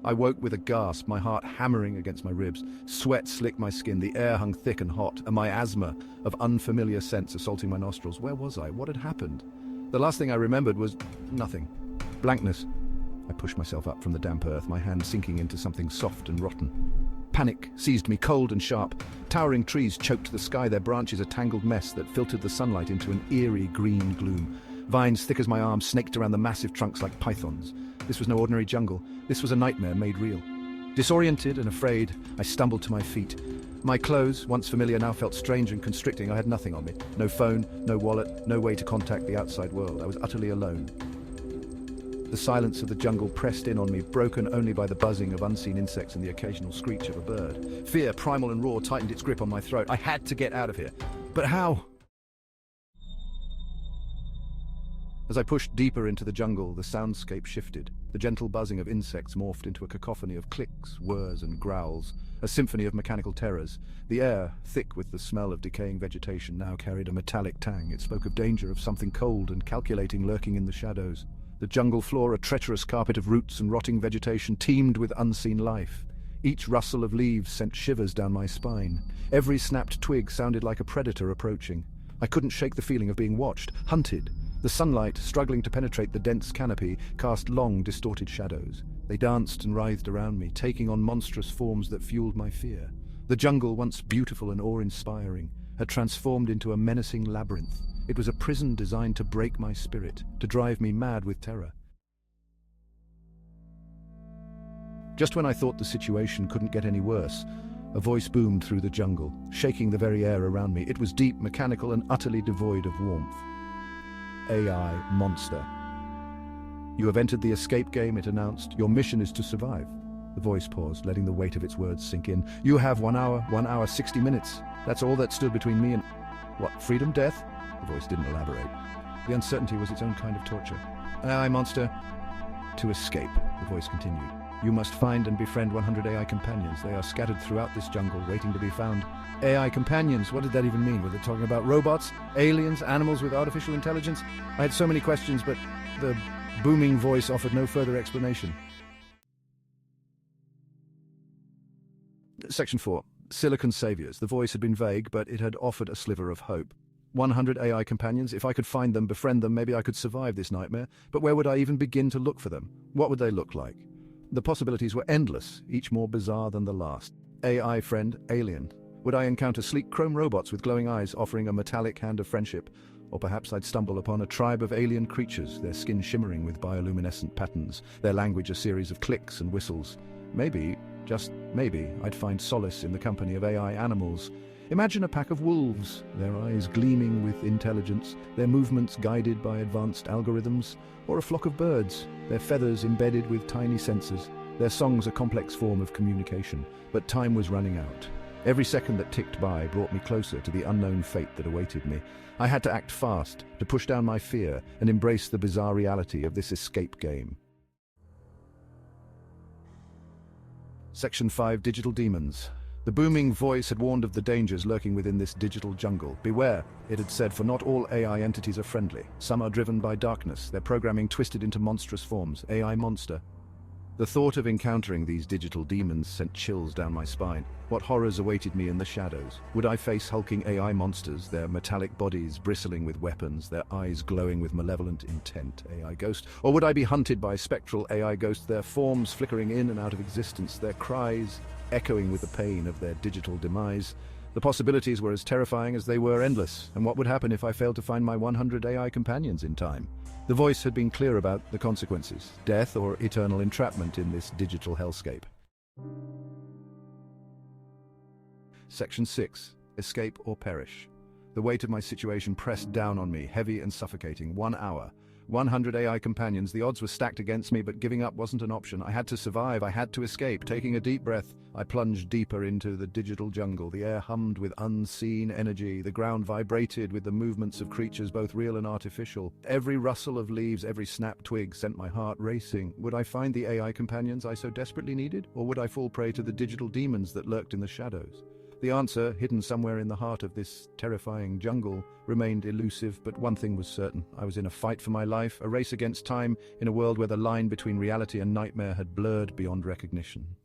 I woke with a gasp, my heart hammering against my ribs. Sweat slicked my skin, the air hung thick and hot, a miasma of unfamiliar scents assaulting my nostrils. Where was I? What had happened? The last thing I remembered was nothing. Blankness. I pushed myself up from the damp earth, my hand sinking into something soft and rotten. Panic seized me, cold and sharp. Towering trees choked the sky, their branches a tangled mess that filtered the sunlight into an eerie green gloom. Vines thick as my arms snaked around the massive trunks like pythons. This was no ordinary jungle. This was a nightmare made real. Disoriented and afraid, I stumbled to my feet. My clothes, once familiar, now felt strange and constricting. I had nothing on me. No phone, no wallet, no way to contact the outside world. I was utterly alone. The silence of the jungle pressed in on me, broken only by the buzzing of unseen insects and the occasional screech of a bird. Fear, primal and raw, tightened its grip on my throat. I had to get out of here. But how? As I pushed deeper into the jungle, the soundscape shifted. The gentle buzzing of insects morphed into a cacophony of clicks, whirs, and growls, a symphony of mechanical terrors. The air, thick with the smell of decaying vegetation, now carried a metallic tang. It spoke of danger, of something cold and calculating lurking in the shadows. The jungle floor, a treacherous carpet of roots and rotting vegetation, teemed with unseen life. Each rustle of leaves sent shivers down my spine. Every snapped twig sounded like a predator approaching. I couldn't shake the feeling of being watched, hunted. The sunlight, struggling to penetrate the dense canopy, cast long, distorted shadows. They danced and writhed around me, taking on monstrous forms that fueled my fear. The jungle, once beautiful and awe-inspiring, had transformed into a menacing labyrinth. It was a prison designed to break my spirit, to drive me mad with terror. Just when I thought the situation couldn't get any worse, a voice boomed through the jungle, shaking the very air around me. It was deep, mechanical, and utterly devoid of warmth. AI monster. You have entered the escape game, it announced. Your mission is to survive. The voice paused, letting the weight of its words sink in. You have 1 hour, 60 minutes. That's all that stood between me and... What, freedom, death? The voice didn't elaborate. The uncertainty was its own kind of torture. AI monster. To escape, the voice continued. You must find and befriend 100 AI companions. They are scattered throughout this jungle, waiting to be found. AI companions, what did that even mean? Were they talking about robots, aliens, animals with artificial intelligence? I had so many questions, but the booming voice offered no further explanation. Section 4. Silicon Saviors. The voice had been vague, but it had offered a sliver of hope. 100 AI companions. If I could find them, befriend them, maybe I could survive this nightmare. But where would I even begin to look for them? What would they look like? The possibilities were endless, each more bizarre than the last. AI friend, alien. Would I encounter sleek chrome robots with glowing eyes offering a metallic hand of friendship? Or perhaps I'd stumble upon a tribe of alien creatures, their skin shimmering with bioluminescent patterns, their language a series of clicks and whistles. Maybe, just maybe, I'd find solace in the company of AI animals. Imagine a pack of wolves, their eyes gleaming with intelligence, their movements guided by advanced algorithms, or a flock of birds, their feathers embedded with tiny sensors, their songs a complex form of communication. But time was running out. Every second that ticked by brought me closer to the unknown fate that awaited me. I had to act fast, to push down my fear and embrace the bizarre reality of this escape game. Section 5. Digital Demons. The booming voice had warned of the dangers lurking within this digital jungle. Beware, it had said, for not all AI entities are friendly. Some are driven by darkness, their programming twisted into monstrous forms. AI monster. The thought of encountering these digital demons sent chills down my spine. What horrors awaited me in the shadows? Would I face hulking AI monsters, their metallic bodies bristling with weapons, their eyes glowing with malevolent intent? AI ghost? Or would I be hunted by spectral AI ghosts, their forms flickering in and out of existence, their cries echoing with the pain of their digital demise? The possibilities were as terrifying as they were endless. And what would happen if I failed to find my 100 AI companions in time? The voice had been clear about the consequences, death or eternal entrapment in this digital hellscape. Section 6. Escape or perish. The weight of my situation pressed down on me, heavy and suffocating. 1 hour. 100 AI companions. The odds were stacked against me, but giving up wasn't an option. I had to survive. I had to escape. Taking a deep breath, I plunged deeper into the digital jungle. The air hummed with unseen energy. The ground vibrated with the movements of creatures, both real and artificial. Every rustle of leaves, every snapped twig sent my heart racing. Would I find the AI companions I so desperately needed? Or would I fall prey to the digital demons that lurked in the shadows? The answer, hidden somewhere in the heart of this terrifying jungle, remained elusive, but one thing was certain. I was in a fight for my life, a race against time, in a world where the line between reality and nightmare had blurred beyond recognition.